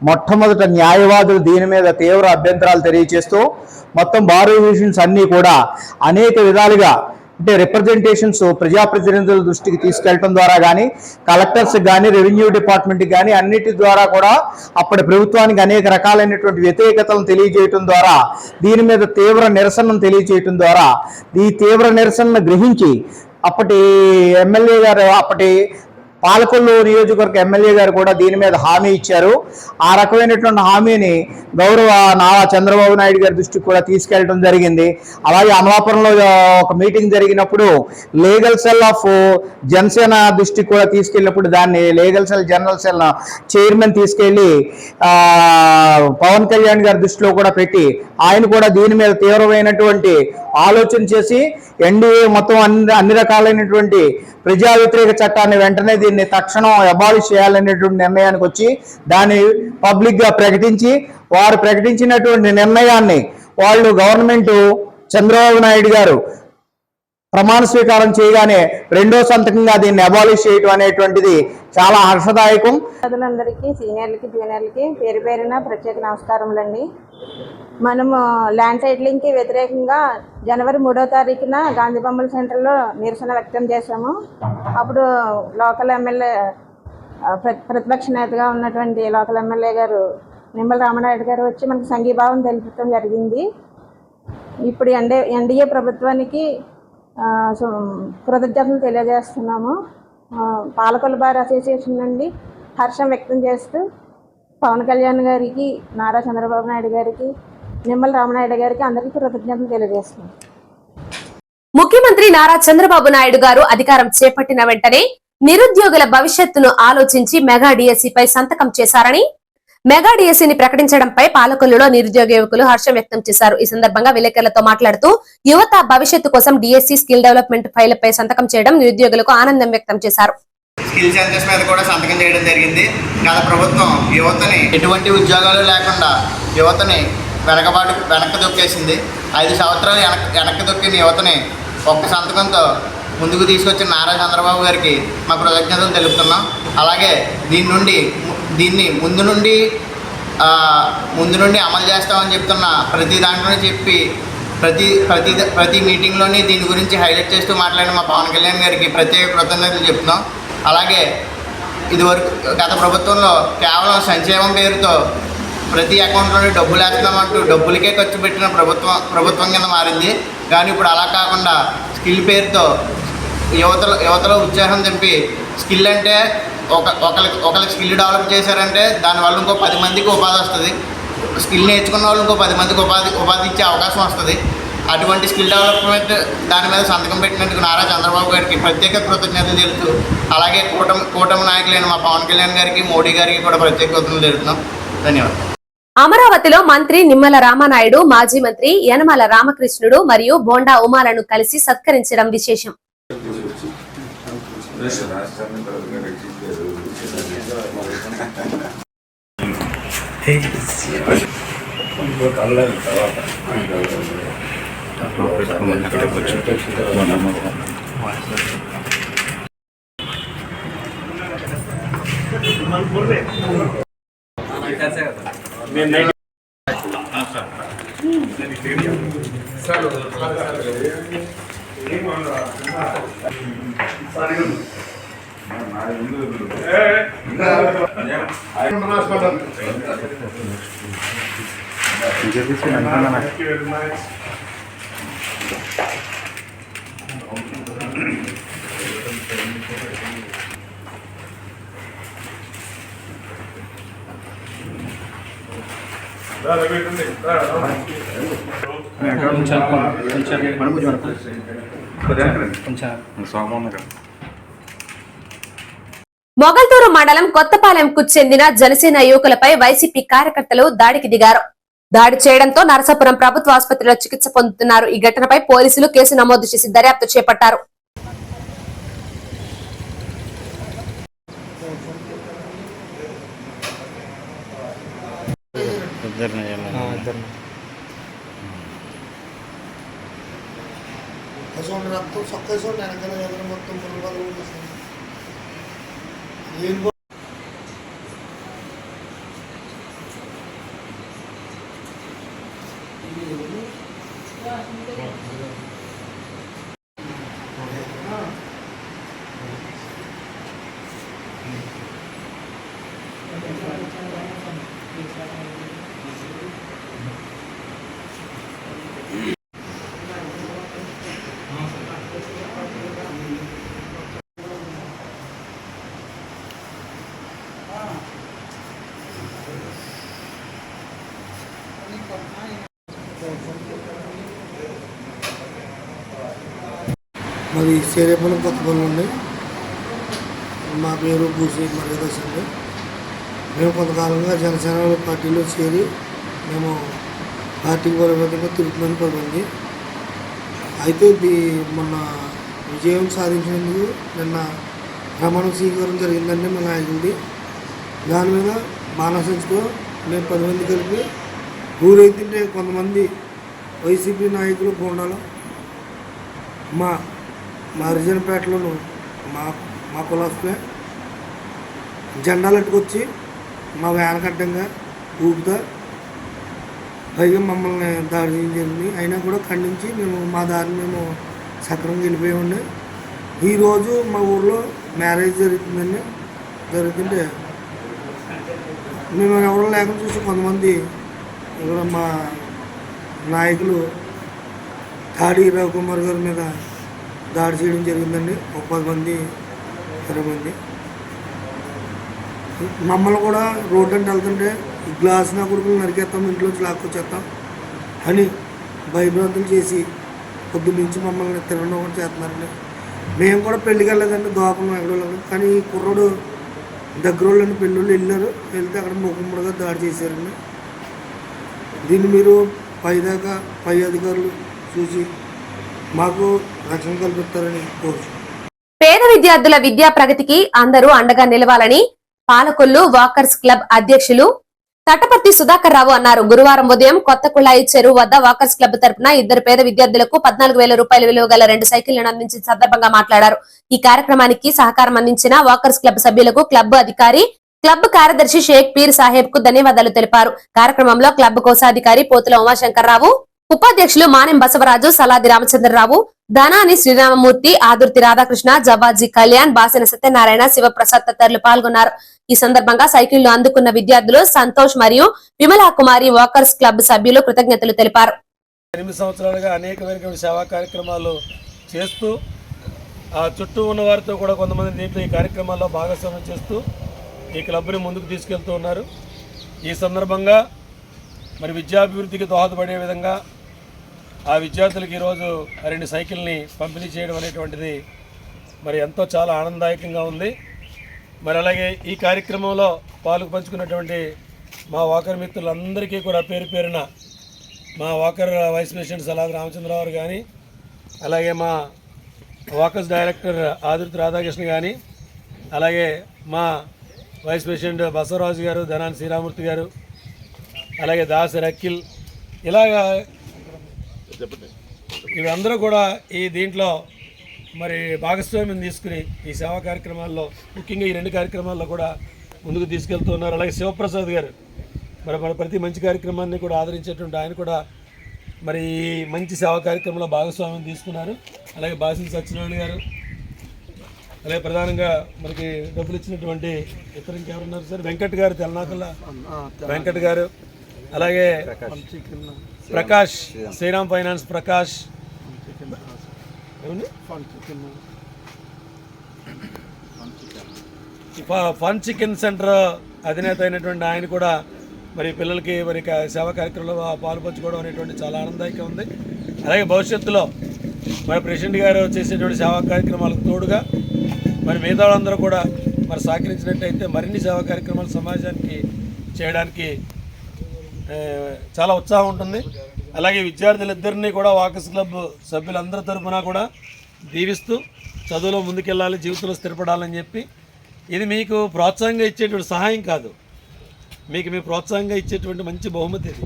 మొట్టమొదట న్యాయవాదులు దీని మీద తీవ్ర అభ్యంతరాలు తెలియజేస్తూ మొత్తం బార్ అసోసియేషన్స్ అన్నీ కూడా అనేక విధాలుగా అంటే రిప్రజెంటేషన్స్ ప్రజాప్రతినిధుల దృష్టికి తీసుకెళ్లడం ద్వారా కానీ, కలెక్టర్స్ కానీ, రెవెన్యూ డిపార్ట్మెంట్కి కానీ అన్నిటి ద్వారా కూడా అప్పటి ప్రభుత్వానికి అనేక రకాలైనటువంటి వ్యతిరేకతలను తెలియజేయటం ద్వారా, దీని మీద తీవ్ర నిరసనను తెలియజేయటం ద్వారా ఈ తీవ్ర నిరసనను గ్రహించి అప్పటి ఎమ్మెల్యే గారు, అప్పటి పాలకొల్లు నియోజకవర్గ ఎమ్మెల్యే గారు కూడా దీని మీద హామీ ఇచ్చారు. ఆ రకమైనటువంటి హామీని గౌరవ నారా చంద్రబాబు నాయుడు గారి దృష్టికి కూడా తీసుకెళ్లడం జరిగింది. అలాగే అమలాపురంలో ఒక మీటింగ్ జరిగినప్పుడు లీగల్ సెల్ ఆఫ్ జనసేన దృష్టికి కూడా తీసుకెళ్ళినప్పుడు దాన్ని legal cell general cell chairman తీసుకెళ్లి పవన్ కళ్యాణ్ గారి దృష్టిలో కూడా పెట్టి ఆయన కూడా దీని మీద తీవ్రమైనటువంటి ఆలోచన చేసి ఎన్డీఏ మొత్తం అన్ని రకాలైనటువంటి ప్రజా వ్యతిరేక చట్టాన్ని వెంటనే దీన్ని తక్షణం అబాలిష్ చేయాలనేటువంటి నిర్ణయానికి వచ్చి దాన్ని పబ్లిక్గా ప్రకటించి వారు ప్రకటించినటువంటి నిర్ణయాన్ని వాళ్ళు గవర్నమెంట్ చంద్రబాబు నాయుడు గారు ప్రమాణ స్వీకారం చేయగానే రెండో సంతకంగా దీన్ని అబాలిష్ చేయడం అనేటువంటిది చాలా హర్షదాయకం. ప్రజలందరికీ, సీనియర్లకి, జూనియర్లకి పేరు పేరున ప్రత్యేక నమస్కారములండి. మనము ల్యాండ్ టైటిలింగ్కి వ్యతిరేకంగా జనవరి 3వ తారీఖున గాంధీ బొమ్మల సెంటర్లో నిరసన వ్యక్తం చేశాము. అప్పుడు లోకల్ ఎమ్మెల్యే, ప్రతిపక్ష నేతగా ఉన్నటువంటి లోకల్ ఎమ్మెల్యే గారు నిమ్మల రామనాయుడు గారు వచ్చి మనకు సంఘీభావం తెలుపడం జరిగింది. ఇప్పుడు ఎన్డీఏ ప్రభుత్వానికి కృతజ్ఞతలు తెలియజేస్తున్నాము. పాలకొల్లు బార్ అసోసియేషన్ నుండి హర్షం వ్యక్తం చేస్తూ పవన్ కళ్యాణ్ గారికి, నారా చంద్రబాబు నాయుడు గారికి, నిమ్మల రామనాయుడు గారికి అందరికీ కృతజ్ఞతలు తెలియజేస్తున్నాం. ముఖ్యమంత్రి నారా చంద్రబాబు నాయుడు గారు అధికారం చేపట్టిన వెంటనే నిరుద్యోగుల భవిష్యత్తును ఆలోచించి మెగా డిఎస్సిపై సంతకం చేశారని, మెగా డిఎస్సిని ప్రకటించడంపై పాలకొల్లులో నిరుద్యోగ యువకులు హర్షం వ్యక్తం చేశారు. ఈ సందర్భంగా విలేకరులతో మాట్లాడుతూ యువత భవిష్యత్తు కోసం డిఎస్సి స్కిల్ డెవలప్మెంట్ ఫైళ్లపై సంతకం చేయడం నిరుద్యోగులకు ఆనందం వ్యక్తం చేశారు. స్కిల్ సెంటర్స్ మీద కూడా సంతకం చేయడం జరిగింది. గత ప్రభుత్వం యువతని ఎటువంటి ఉద్యోగాలు లేకుండా యువతని వెనక్కి దొక్కేసింది. 5 సంవత్సరాలు వెనక్కి దొక్కిన యువతని ఒక్క సంతకంతో ముందుకు తీసుకొచ్చిన నారా చంద్రబాబు గారికి మా కృతజ్ఞతలు తెలుపుతున్నాం. అలాగే దీన్ని ముందు నుండి అమలు చేస్తామని చెప్తున్న ప్రతి దాంట్లోనే చెప్పి ప్రతి మీటింగ్లోని దీని గురించి హైలైట్ చేస్తూ మాట్లాడిన మా పవన్ కళ్యాణ్ గారికి ప్రత్యేక కృతజ్ఞతలు చెప్తున్నాం. అలాగే ఇదివరకు గత ప్రభుత్వంలో కేవలం సంక్షేమం పేరుతో ప్రతి అకౌంట్లోనే డబ్బులు వేస్తున్నామంటూ డబ్బులకే ఖర్చు పెట్టిన ప్రభుత్వం కింద మారింది. కానీ ఇప్పుడు అలా కాకుండా స్కిల్ పేరుతో యువతలో ఉత్సాహం తెంపి స్కిల్ అంటే ఒకరికి స్కిల్ డెవలప్ చేశారంటే దానివల్ల ఇంకో 10 మందికి ఉపాధి వస్తుంది. స్కిల్ నేర్చుకున్న వాళ్ళు ఇంకో 10 మందికి ఉపాధి ఇచ్చే అవకాశం వస్తుంది. అటువంటి స్కిల్ డెవలప్మెంట్ దాని మీద సంతకం పెట్టినందుకు నారా చంద్రబాబు గారికి ప్రత్యేక కృతజ్ఞతలు తెలుపుతూ, అలాగే కూటమి నాయకులైన మా పవన్ కళ్యాణ్ గారికి, మోడీ గారికి కూడా ప్రత్యేక కృతజ్ఞతలు తెలుపుతున్నాం. ధన్యవాదాలు. అమరావతిలో మంత్రి నిమ్మల రామనాయుడు, మాజీ మంత్రి యనమల రామకృష్ణుడు మరియు బోండా ఉమాలను కలిసి సత్కరించడం విశేషం. మొగల్తూరు మండలం కొత్తపాలెంకు చెందిన జనసేన యువకులపై వైసీపీ కార్యకర్తలు దాడికి దిగారు. దాడి చేయడంతో నరసాపురం ప్రభుత్వ ఆసుపత్రిలో చికిత్స పొందుతున్నారు. ఈ ఘటనపై పోలీసులు కేసు నమోదు చేసి దర్యాప్తు చేపట్టారు. మరి సేరేపల్లి కొత్తపల్లి ఉండి మా పేరు పూసి మర్యాదాస్ అండి. మేము కొంతకాలంగా జనసేన పార్టీలో చేరి మేము పార్టీకి బలవంతంగా తిరుగుతున్నాను పడుతుంది. అయితే మొన్న విజయం సాధించినందుకు నిన్న ప్రమాణ స్వీకారం జరిగిందండి మా నాయకుడిది. దాని మీద బాణసంచుతో మేము 10 మంది కలిపి ఊరైతుంటే కొంతమంది వైసీపీ నాయకులు గోండాలు మా హరిజనపేటలోను మా కులాసులే జెండాలు అట్టుకొచ్చి మా వేనకడ్డంగా ఊపుతా పైగా మమ్మల్ని దాడి జరిగింది. అయినా కూడా ఖండించి మేము మా దారిని మేము సక్రమంగా వెళ్ళిపోయామండి. ఈరోజు మా ఊళ్ళో మ్యారేజ్ జరుగుతుంటే మేము ఎవరు లేకుండా చూసి కొంతమంది ఇక్కడ మా నాయకులు తాడి రవికుమార్ గారి మీద దాడి చేయడం జరిగిందండి. ఒక 10 మంది 20 మంది మమ్మల్ని కూడా రోడ్డు అంటే వెళ్తుంటే గ్లాస్ నా కొడుకులు నరికేస్తాం, ఇంట్లోంచి లాక్కొచ్చేస్తాం అని భయభ్రాంతులు చేసి పొద్దున్న నుంచి మమ్మల్ని తిరగడం కూడా చేస్తున్నారండి. మేము కూడా పెళ్ళికి వెళ్ళలేదండి, దోపం ఎక్కడో. కానీ ఈ కుర్రోడు దగ్గర వాళ్ళని పెళ్ళిళ్ళు వెళ్ళారు. వెళ్తే అక్కడ మూకుమ్మడిగా దాడి చేశారండి. దీన్ని మీరు పై అధికారులు చూసి మాకు రక్షణ కల్పిస్తారని కోరుతున్నాను. పేద విద్యార్థుల విద్యా ప్రగతికి అందరూ అండగా నిలవాలని పాలకొల్లు వాకర్స్ క్లబ్ అధ్యక్షులు తటపర్తి సుధాకర్ రావు అన్నారు. గురువారం ఉదయం కొత్త కుళాయి చెరువు వద్ద వాకర్స్ క్లబ్ తరపున 2 పేద విద్యార్థులకు 14,000 రూపాయల విలువ గల 2 సైకిళ్లను అందించిన సందర్భంగా మాట్లాడారు. ఈ కార్యక్రమానికి సహకారం అందించిన వాకర్స్ క్లబ్ సభ్యులకు క్లబ్ అధికారి, క్లబ్ కార్యదర్శి షేక్ పీర్ సాహెబ్ కు ధన్యవాదాలు తెలిపారు. కార్యక్రమంలో క్లబ్ కోశాధికారి పోతుల ఉమాశంకర్రావు, ఉపాధ్యక్షులు మానెం బసవరాజు, సలాది రామచంద్రరావు, ధనాని శ్రీరామమూర్తి, ఆదుర్తి రాధాకృష్ణ, జవాజీ కళ్యాణ్, బాసిన సత్యనారాయణ, శివప్రసాద్ తదితరులు పాల్గొన్నారు. ఈ సందర్భంగా సైకిళ్లు అందుకున్న విద్యార్థులు సంతోష్ మరియు విమలా కుమారి వాకర్స్ క్లబ్ సభ్యులు కృతజ్ఞతలు తెలిపారు. 8 సంవత్సరాలుగా అనేకమైన సేవా కార్యక్రమాలు చేస్తూ ఆ చుట్టూ ఉన్న వారితో కూడా కొంతమంది దీంట్లో ఈ కార్యక్రమాల్లో భాగస్వామ్యం చేస్తూ ఈ క్లబ్ని ముందుకు తీసుకెళ్తూ ఉన్నారు. ఈ సందర్భంగా మరి విద్యాభివృద్ధికి దోహదపడే విధంగా ఆ విద్యార్థులకు ఈరోజు 2 సైకిల్ని పంపిణీ చేయడం అనేటువంటిది మరి ఎంతో చాలా ఆనందదాయకంగా ఉంది. మరి అలాగే ఈ కార్యక్రమంలో పాలు పంచుకున్నటువంటి మా వాకర్ మిత్రులందరికీ కూడా పేరు పేరున మా walker vice president Saladi Ramachandrarao కానీ, అలాగే మా వాకర్స్ డైరెక్టర్ ఆదుర్తి రాధాకృష్ణ కానీ, అలాగే మా వైస్ ప్రెసిడెంట్ బసవరాజు గారు, ధనాని శ్రీరామూర్తి గారు, అలాగే దాసరి అఖిల్, ఇలాగా ఇవందరూ కూడా ఈ దీంట్లో మరి భాగస్వామ్యం తీసుకుని ఈ సేవా కార్యక్రమాల్లో ముఖ్యంగా ఈ 2 కార్యక్రమాల్లో కూడా ముందుకు తీసుకెళ్తూ ఉన్నారు. అలాగే శివప్రసాద్ గారు మరి మన ప్రతి మంచి కార్యక్రమాన్ని కూడా ఆదరించేటువంటి ఆయన కూడా మరి ఈ మంచి సేవా కార్యక్రమంలో భాగస్వామ్యం తీసుకున్నారు. అలాగే బాసిన సత్యనారాయణ గారు, అలాగే ప్రధానంగా మనకి డబ్బులు ఇచ్చినటువంటి ఇతర ఇంకెవరున్నారు సార్, వెంకట్ గారు, తెలనాకల్లా వెంకట్ గారు, అలాగే Prakash, Shriram finance Prakash, fun chicken centre అధినేత అయినటువంటి ఆయన కూడా మరి పిల్లలకి మరి సేవా కార్యక్రమంలో పాల్పంచుకోవడం అనేటువంటి చాలా ఆనందదాయకంగా ఉంది. అలాగే భవిష్యత్తులో మరి ప్రెసిడెంట్ గారు చేసేటువంటి సేవా కార్యక్రమాలకు తోడుగా మరి మిగతా వాళ్ళందరూ కూడా మరి సహకరించినట్టయితే మరిన్ని సేవా కార్యక్రమాలు సమాజానికి చేయడానికి చాలా ఉత్సాహం ఉంటుంది. అలాగే విద్యార్థులిద్దరినీ కూడా వాకర్స్ క్లబ్ సభ్యులందరి తరఫున కూడా దీవిస్తూ చదువులో ముందుకెళ్ళాలి, జీవితంలో స్థిరపడాలని చెప్పి, ఇది మీకు ప్రోత్సాహంగా ఇచ్చేటువంటి సహాయం కాదు, మీకు ప్రోత్సాహంగా ఇచ్చేటువంటి మంచి బహుమతి ఇది.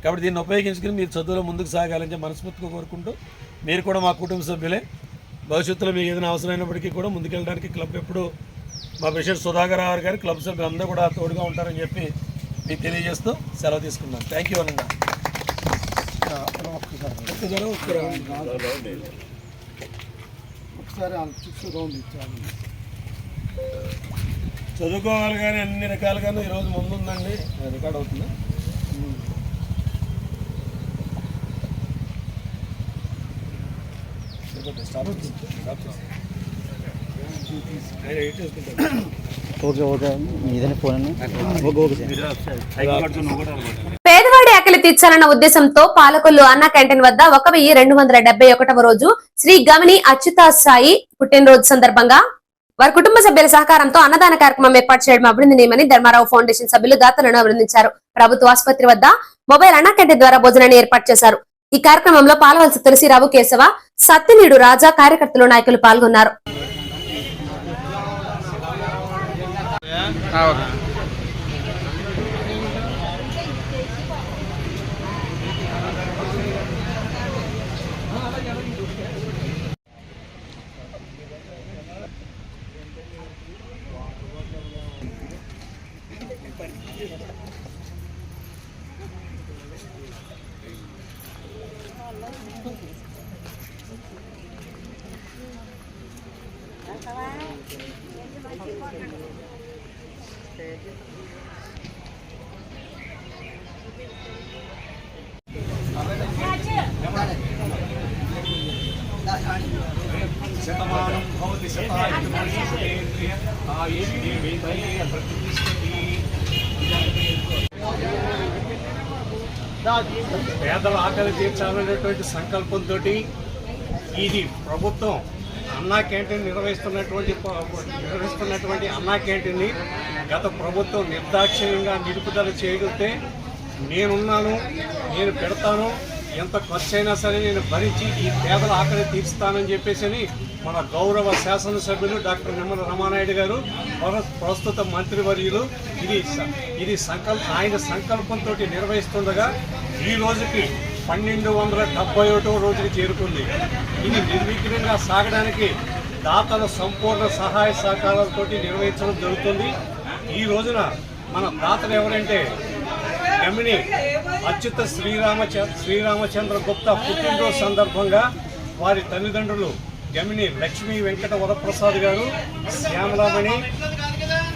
కాబట్టి దీన్ని ఉపయోగించుకుని మీరు చదువులో ముందుకు సాగాలని చెప్పి మనస్ఫూర్తిగా కోరుకుంటూ, మీరు కూడా మా కుటుంబ సభ్యులే, భవిష్యత్తులో మీకు ఏదైనా అవసరమైనప్పటికీ కూడా ముందుకెళ్ళడానికి క్లబ్ ఎప్పుడు మా ప్రెసిడెంట్ సుధాకర్ రావు గారు క్లబ్ సభ్యులందరూ కూడా తోడుగా ఉంటారని చెప్పి మీకు తెలియజేస్తూ సెలవు తీసుకున్నాను. థ్యాంక్ యూ అన్న. చదువుకోవాలి కానీ అన్ని రకాలుగాను ఈరోజు ముందుందండి. రికార్డ్ అవుతుంది. పేదవాడి ఆకలి తీర్చాలన్న ఉద్దేశంతో పాలకొల్లు అన్నా క్యాంటీన్ వద్ద 1271వ రోజు శ్రీ గమని అచ్యుతాసాయి పుట్టినరోజు సందర్భంగా వారి కుటుంబ సభ్యుల సహకారంతో అన్నదాన కార్యక్రమం ఏర్పాటు చేయడం అభినందనీయమని ధర్మారావు ఫౌండేషన్ సభ్యులు దాతలను అభినందించారు. ప్రభుత్వ ఆసుపత్రి వద్ద మొబైల్ అన్నా క్యాంటీన్ ద్వారా భోజనాన్ని ఏర్పాటు చేశారు. ఈ కార్యక్రమంలో పాల్వలస తులసిరావు, కేశవ, సత్యనీడు, రాజా, కార్యకర్తలు, నాయకులు పాల్గొన్నారు. పేదల ఆకలి తీర్చాలనేటువంటి సంకల్పంతో ఇది ప్రభుత్వం అన్నా క్యాంటీన్ నిర్వహిస్తున్నటువంటి అన్నా క్యాంటీన్ని గత ప్రభుత్వం నిర్దాక్షిణ్యంగా నిలుపుదల చేయగలిగితే నేనున్నాను, నేను పెడతాను, ఎంత ఖర్చైనా సరే నేను భరించి ఈ పేదల ఆకలి తీర్చుతానని చెప్పేసి మన గౌరవ శాసనసభ్యులు డాక్టర్ నిమ్మల రామానాయుడు గారు, ప్రస్తుత మంత్రివర్యులు ఇది ఆయన సంకల్పంతో నిర్వహిస్తుండగా ఈ రోజుకి 1271వ రోజుకి చేరుకుంది. ఇది నిర్విఘ్నంగా సాగడానికి దాతల సంపూర్ణ సహాయ సహకారాలతో నిర్వహించడం జరుగుతుంది. ఈ రోజున మన దాతలు ఎవరంటే గమిని అచ్యుత శ్రీరామచంద్ర గుప్తా పుట్టినరోజు సందర్భంగా వారి తల్లిదండ్రులు గమిని లక్ష్మీ వెంకట వరప్రసాద్ గారు, శ్యామలామణి,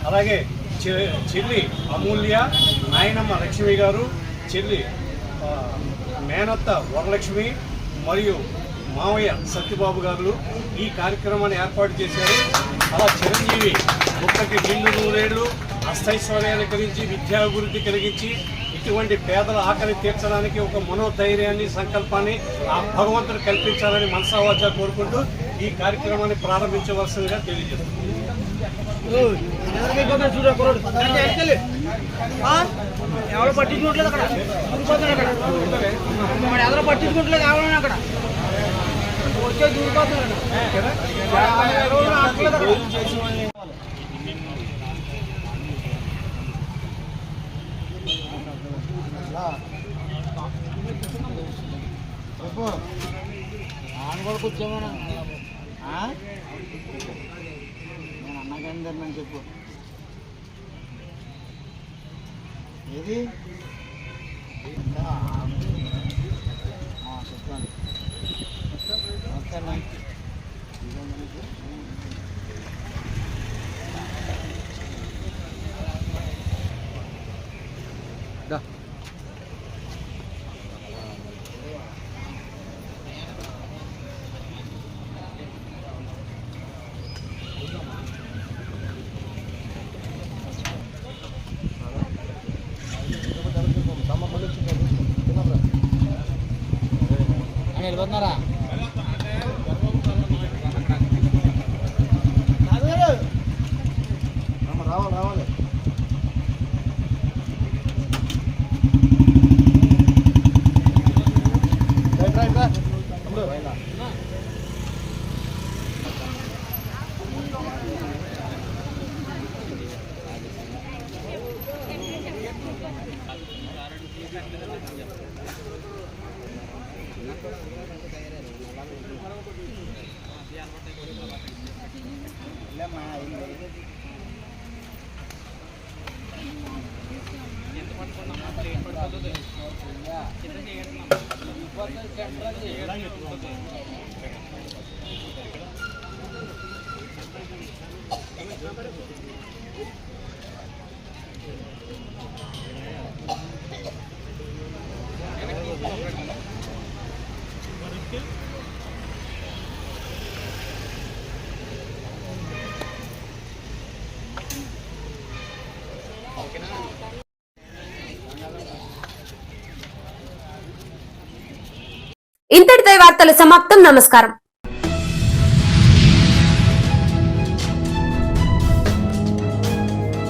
అలాగే చెల్లి అమూల్య, నాయనమ్మ లక్ష్మి గారు, చెల్లి మేనత్త వరలక్ష్మి మరియు మావయ్య సత్యబాబు గారు ఈ కార్యక్రమాన్ని ఏర్పాటు చేశారు. అలా చిరంజీవి ఒక్కటి నిండు నూరేళ్లు అష్టైశ్వర్యాన్ని కలిగించి విద్యాభివృద్ధి కలిగించి ఇటువంటి పేదల ఆకలి తీర్చడానికి ఒక మనోధైర్యాన్ని, సంకల్పాన్ని ఆ భగవంతుడు కల్పించాలని మనసావాచ కోరుకుంటూ ఈ కార్యక్రమాన్ని ప్రారంభించవలసిందిగా తెలియజేస్తుంది. ఎవరు పట్టించుకోవట్లేదు అక్కడ, ఎవరు పట్టించుకోవట్లేదు, ఎవరైనా అక్కడ వచ్చే దూరిపోతున్నారు. ఆయన కూడా కూర్చోమన్నా నేను అన్నగాని నన్ను చెప్పు ఏది చెప్పండి. ఓకేనా వెళ్ళిపోతున్నారా రావాలి ఇంతటితో ఈ వార్తలు సమాప్తం. నమస్కారం.